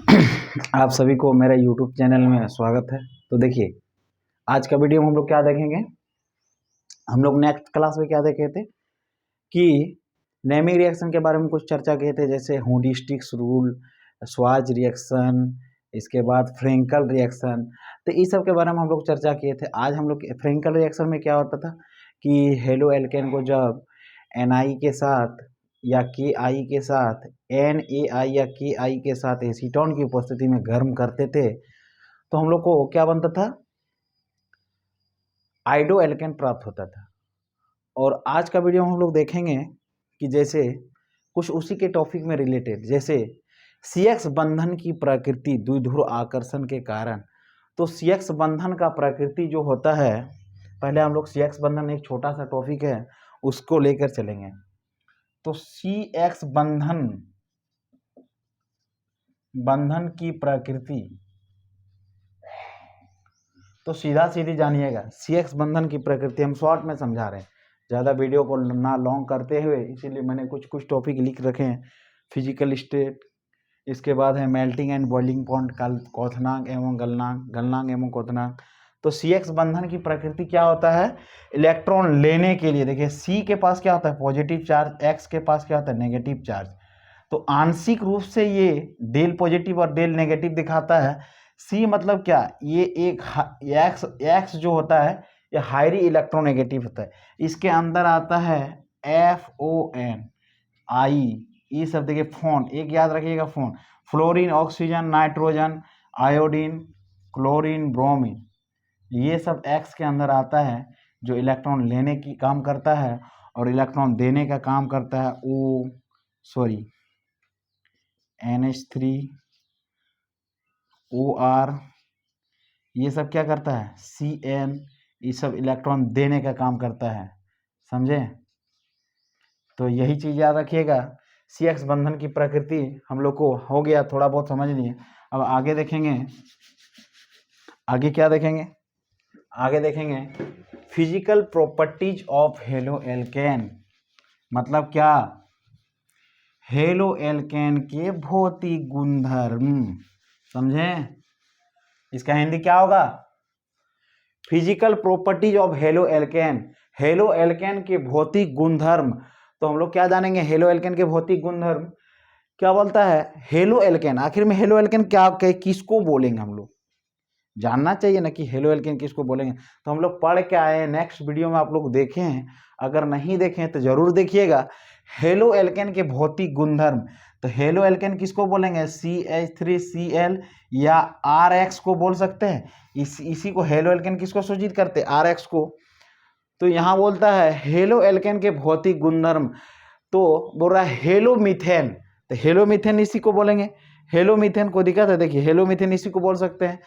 आप सभी को मेरे YouTube चैनल में स्वागत है। तो देखिए, आज का वीडियो में हम लोग क्या देखेंगे। हम लोग नेक्स्ट क्लास में क्या देखे थे कि नेमिंग रिएक्शन के बारे में कुछ चर्चा किए थे, जैसे हुडिस्टिक्स रूल, स्वाज रिएक्शन, इसके बाद फ्रेंकल रिएक्शन। तो इस सब के बारे में हम लोग चर्चा किए थे। आज हम लोग फ्रेंकल रिएक्शन में क्या होता था कि हेलो एल्केन को जब Na के साथ या Ki के साथ NaI या Ki के साथ एसीटोन की उपस्थिति में गर्म करते थे तो हम लोग को क्या बनता था, आइडो एल्केन प्राप्त होता था। और आज का वीडियो में हम लोग देखेंगे कि जैसे कुछ उसी के टॉपिक में रिलेटेड, जैसे CX बंधन की प्रकृति द्विध्रुव आकर्षण के कारण। तो CX बंधन का प्रकृति जो होता है, पहले हम लोग CX बंधन एक छोटा सा टॉपिक है उसको लेकर चलेंगे। तो CX बंधन की प्रकृति, तो सीधा सीधी जानिएगा CX बंधन की प्रकृति हम शॉर्ट में समझा रहे हैं, ज़्यादा वीडियो को ना लॉन्ग करते हुए, इसीलिए मैंने कुछ टॉपिक लिख रखे हैं। फिजिकल स्टेट, इसके बाद है मेल्टिंग एंड बॉइलिंग पॉइंट, क्वथनांक एवं गलनांक एवं क्वथनांक। तो CX बंधन की प्रकृति क्या होता है, इलेक्ट्रॉन लेने के लिए। देखिए C के पास क्या होता है, पॉजिटिव चार्ज, X के पास क्या होता है, नेगेटिव चार्ज। तो आंशिक रूप से ये डेल पॉजिटिव और डेल नेगेटिव दिखाता है। C मतलब क्या, ये एक X जो होता है ये हाईली इलेक्ट्रोनेगेटिव होता है। इसके अंदर आता है FON I, ये सब देखिए फोन, एक याद रखिएगा phone, fluorine, oxygen, nitrogen, iodine, chlorine, bromine, ये सब X के अंदर आता है जो इलेक्ट्रॉन लेने की काम करता है और इलेक्ट्रॉन देने का काम करता है NH3 OR, ये सब क्या करता है CN, ये सब इलेक्ट्रॉन देने का काम करता है, समझे। तो यही चीज़ याद रखिएगा। CX बंधन की प्रकृति हम लोग को हो गया, थोड़ा बहुत समझ लिए। अब आगे देखेंगे, आगे क्या देखेंगे, आगे देखेंगे physical properties of halo alkane. मतलब क्या, हेलो एल्केन के भौतिक गुणधर्म, समझे। इसका हिंदी क्या होगा, physical properties of halo alkane, halo alkane के भौतिक गुणधर्म। तो हम लोग क्या जानेंगे, हेलो एल्केन के भौतिक गुणधर्म क्या बोलता है। हेलो एल्केन, आखिर में हेलो एल्केन क्या किसको बोलेंगे, हम लोग जानना चाहिए ना कि हेलो एल्केन किसको बोलेंगे। तो हम लोग पढ़ के आए, नेक्स्ट वीडियो में आप लोग देखे हैं, अगर नहीं देखे हैं तो जरूर देखिएगा। हेलो एल्केन के भौतिक गुणधर्म, तो हेलो एल्केन किसको बोलेंगे, CH3Cl या RX को बोल सकते हैं। इसी को हेलो एल्केन किसको सूचित करते हैं, RX को। तो यहाँ बोलता है हेलो एल्केन के भौतिक गुणधर्म, तो बोल रहा है हेलो मीथेन, तो हेलो मीथेन इसी को बोलेंगे। हेलो मीथेन को दिक्कत है, देखिए हेलो मीथेन इसी को बोल सकते हैं।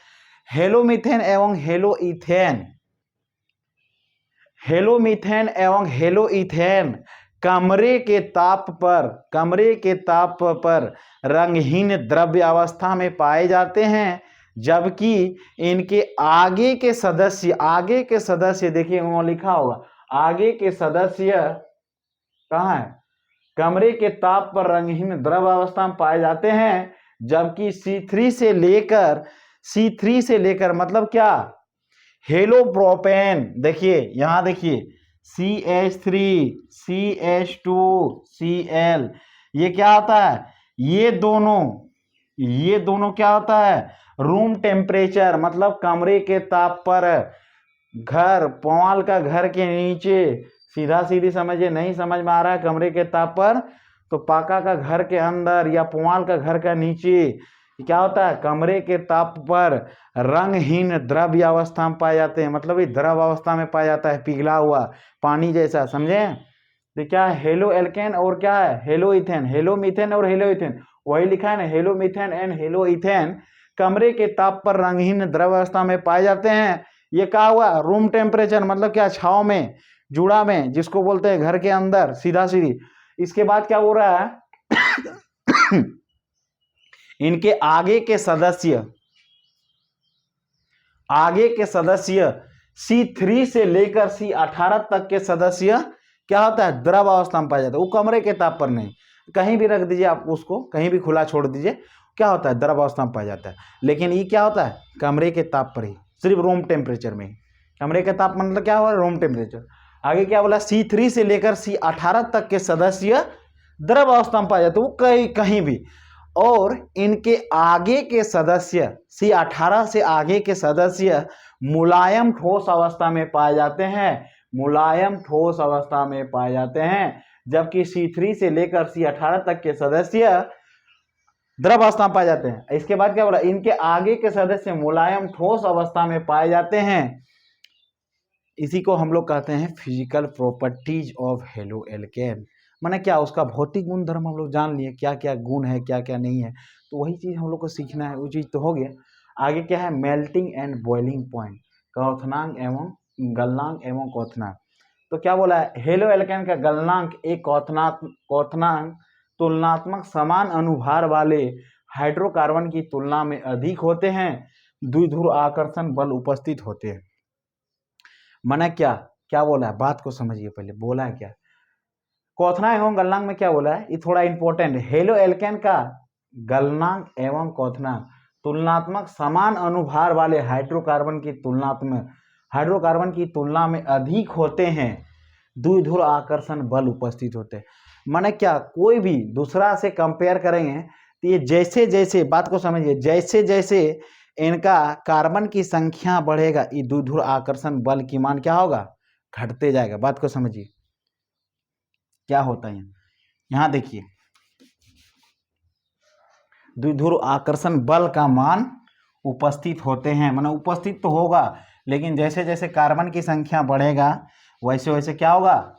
हेलो मीथेन एवं हेलो इथेन, हेलो मीथेन एवं हेलो इथेन कमरे के ताप पर रंगहीन द्रव्य अवस्था में पाए जाते हैं, जबकि इनके आगे के सदस्य देखिए वहां लिखा होगा, आगे के सदस्य कहाँ है, कमरे के ताप पर रंगहीन द्रव्य अवस्था में पाए जाते हैं, जबकि C3 से लेकर मतलब क्या, हेलो प्रोपेन, देखिए यहां देखिए CH3 CH2 Cl, ये क्या होता है, ये दोनों क्या होता है, रूम टेम्परेचर, मतलब कमरे के ताप पर, घर पुआल का घर के नीचे, सीधा सीधी समझिए, नहीं समझ में आ रहा है कमरे के ताप पर, तो पाका का घर के अंदर या पुआल का घर का नीचे क्या होता है, कमरे के ताप पर रंगहीन द्रव्य अवस्था में पाए जाते हैं, मतलब ये द्रव अवस्था में पाया जाता है, पिघला हुआ पानी जैसा, समझे। तो क्या है हेलो एल्केन और क्या है हेलो इथेन, हेलो मीथेन और हेलो इथेन, वही लिखा है ना, hello methane and hello ethane कमरे के ताप पर रंगहीन द्रव अवस्था में पाए जाते हैं। ये क्या हुआ, रूम टेम्परेचर, मतलब क्या, छाव में, जुड़ा में, जिसको बोलते हैं घर के अंदर, सीधा सीधी। इसके बाद क्या हो रहा है इनके आगे के सदस्य C3 से लेकर C18 तक के सदस्य क्या होता है, द्रव अवस्था में पाया जाता है, वो कमरे के ताप पर नहीं। कहीं भी रख दीजिए, आप उसको कहीं भी खुला छोड़ दीजिए, क्या होता है, द्रव अवस्था में पाया जाता है। लेकिन ये क्या होता है, कमरे के ताप पर ही, सिर्फ रूम टेम्परेचर में ही। कमरे के ताप मतलब क्या हुआ, रूम टेम्परेचर। आगे क्या बोला, C3 से लेकर C18 तक के सदस्य द्रव अवस्था में पाए जाते हैं, वो कहीं भी। और इनके आगे के सदस्य, C18 से आगे के सदस्य मुलायम ठोस अवस्था में पाए जाते हैं, मुलायम ठोस अवस्था में पाए जाते हैं। जबकि C3 से लेकर C18 तक के सदस्य द्रव अवस्था में पाए जाते हैं। इसके बाद क्या बोला, इनके आगे के सदस्य मुलायम ठोस अवस्था में पाए जाते हैं। इसी को हम लोग कहते हैं physical properties of halo alkane. माने क्या, उसका भौतिक गुण धर्म हम लोग जान लिए, क्या क्या गुण है, क्या क्या नहीं है, तो वही चीज़ हम लोग को सीखना है। वो चीज़ तो हो गया। आगे क्या है, मेल्टिंग एंड बॉइलिंग पॉइंट, क्वथनांक एवं गलनांक एवं क्वथनांक। तो क्या बोला है, हेलो एल्केन का गलनांक एक क्वथनांक तुलनात्मक समान अनुभार वाले हाइड्रोकार्बन की तुलना में अधिक होते हैं, द्विध्रुव आकर्षण बल उपस्थित होते हैं। माना क्या, क्या बोला है, बात को समझिए पहले, बोला है क्या, क्वथनांक एवं गलनांक में क्या बोला है, ये थोड़ा इंपॉर्टेंट है। हेलो एल्केन का गलनांक एवं क्वथनांक तुलनात्मक समान अनुभार वाले हाइड्रोकार्बन की तुलना में अधिक होते हैं, द्विध्रुव आकर्षण बल उपस्थित होते हैं। माने क्या, कोई भी दूसरा से कंपेयर करेंगे तो ये जैसे जैसे, बात को समझिए, जैसे जैसे इनका कार्बन की संख्या बढ़ेगा, ये द्विध्रुव आकर्षण बल की मान क्या होगा, घटते जाएगा। बात को समझिए क्या होता है। यहाँ देखिए, द्विध्रुव आकर्षण बल का मान उपस्थित होते हैं, माने उपस्थित तो होगा, लेकिन जैसे जैसे कार्बन की संख्या बढ़ेगा वैसे वैसे क्या होगा,